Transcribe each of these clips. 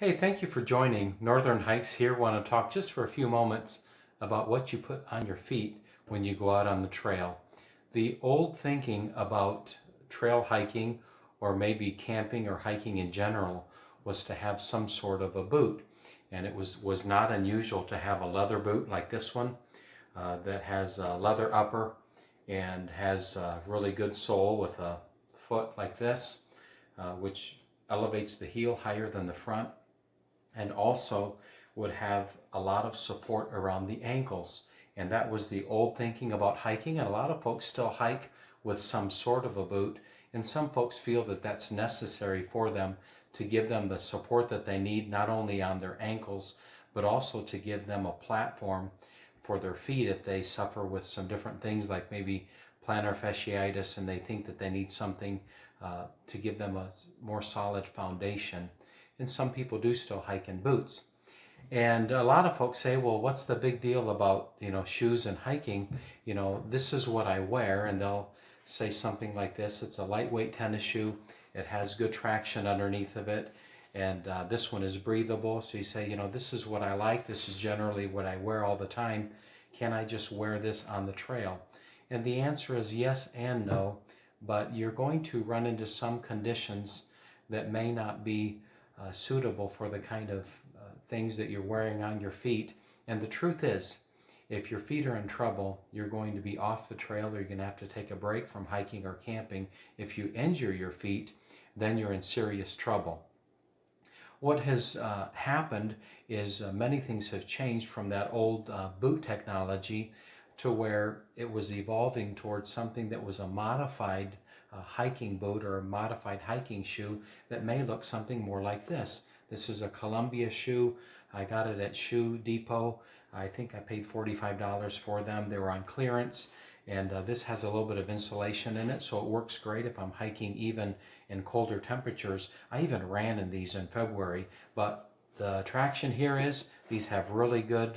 Hey, thank you for joining Northern Hikes here. Want to talk just for a few moments about what you put on your feet when you go out on the trail. The old thinking about trail hiking or maybe camping or hiking in general was to have some sort of a boot. And it was not unusual to have a leather boot like this one that has a leather upper and has a really good sole with a foot like this, which elevates the heel higher than the front, and also would have a lot of support around the ankles. And that was the old thinking about hiking, and a lot of folks still hike with some sort of a boot, and some folks feel that that's necessary for them to give them the support that they need, not only on their ankles, but also to give them a platform for their feet if they suffer with some different things like maybe plantar fasciitis, and they think that they need something to give them a more solid foundation. And some people do still hike in boots. And a lot of folks say, well, what's the big deal about, shoes and hiking? This is what I wear. And they'll say something like this. It's a lightweight tennis shoe. It has good traction underneath of it. And this one is breathable. So you say, this is what I like. This is generally what I wear all the time. Can I just wear this on the trail? And the answer is yes and no. But you're going to run into some conditions that may not be suitable for the kind of things that you're wearing on your feet. And the truth is, if your feet are in trouble, you're going to be off the trail, or you're going to have to take a break from hiking or camping. If you injure your feet, then you're in serious trouble. What has happened is many things have changed from that old boot technology to where it was evolving towards something that was a modified hiking boot or a modified hiking shoe that may look something more like this. This is a Columbia shoe. I got it at Shoe Depot. I think I paid $45 for them. They were on clearance, and this has a little bit of insulation in it, so it works great if I'm hiking even in colder temperatures. I even ran in these in February, but the attraction here is these have really good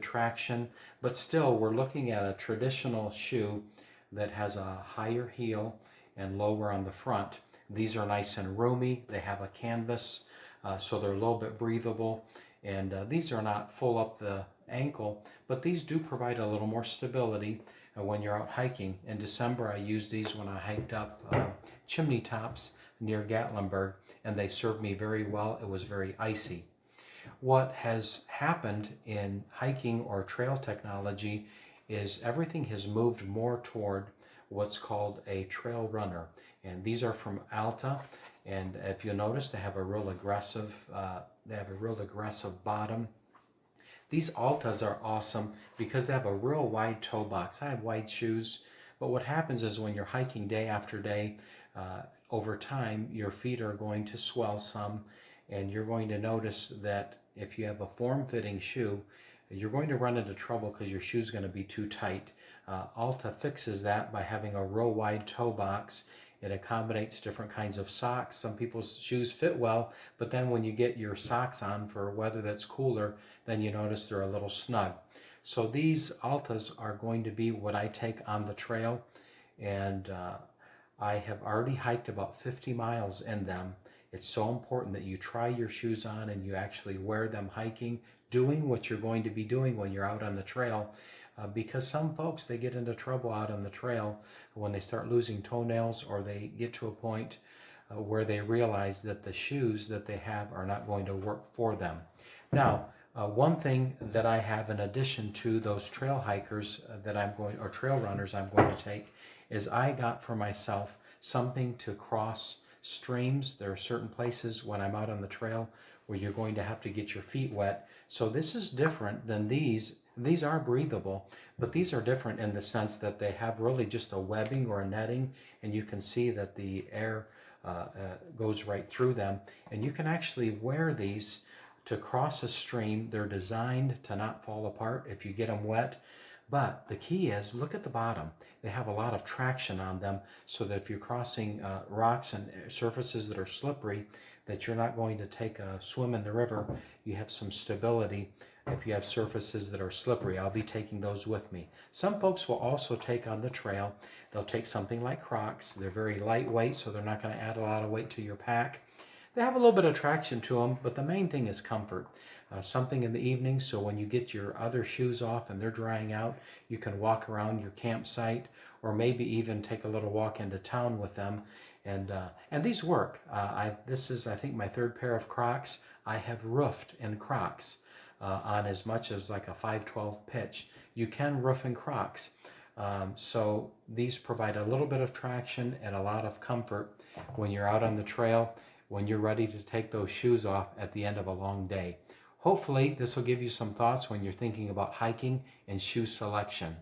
traction, but still we're looking at a traditional shoe that has a higher heel and lower on the front. These are nice and roomy. They have a canvas, so they're a little bit breathable. And these are not full up the ankle, but these do provide a little more stability when you're out hiking. In December, I used these when I hiked up chimney tops near Gatlinburg, and they served me very well. It was very icy. What has happened in hiking or trail technology is everything has moved more toward what's called a trail runner. And these are from Altra. And if you notice, they have a real aggressive bottom. These Altas are awesome because they have a real wide toe box. I have wide shoes, but what happens is when you're hiking day after day, over time, your feet are going to swell some, and you're going to notice that if you have a form-fitting shoe, you're going to run into trouble because your shoe's going to be too tight. Alta fixes that by having a real wide toe box. It accommodates different kinds of socks. Some people's shoes fit well, but then when you get your socks on for weather that's cooler, then you notice they're a little snug. So these Altas are going to be what I take on the trail, and I have already hiked about 50 miles in them. It's so important that you try your shoes on and you actually wear them hiking, doing what you're going to be doing when you're out on the trail, because some folks, they get into trouble out on the trail when they start losing toenails, or they get to a point where they realize that the shoes that they have are not going to work for them. Now, one thing that I have in addition to those trail hikers or trail runners I'm going to take, is I got for myself something to cross streams. There are certain places when I'm out on the trail where you're going to have to get your feet wet. So this is different than these. These are breathable, but these are different in the sense that they have really just a webbing or a netting, and you can see that the air goes right through them. And you can actually wear these to cross a stream. They're designed to not fall apart if you get them wet. But the key is, look at the bottom. They have a lot of traction on them, so that if you're crossing rocks and surfaces that are slippery, that you're not going to take a swim in the river. You have some stability if you have surfaces that are slippery. I'll be taking those with me. Some folks will also take on the trail, they'll take something like Crocs. They're very lightweight, so they're not going to add a lot of weight to your pack. They have a little bit of traction to them, but the main thing is comfort. Something in the evening, so when you get your other shoes off and they're drying out, you can walk around your campsite, or maybe even take a little walk into town with them. And these work. This is, I think, my third pair of Crocs. I have roofed in Crocs on as much as like a 512 pitch. You can roof in Crocs. So these provide a little bit of traction and a lot of comfort when you're out on the trail, when you're ready to take those shoes off at the end of a long day. Hopefully this will give you some thoughts when you're thinking about hiking and shoe selection.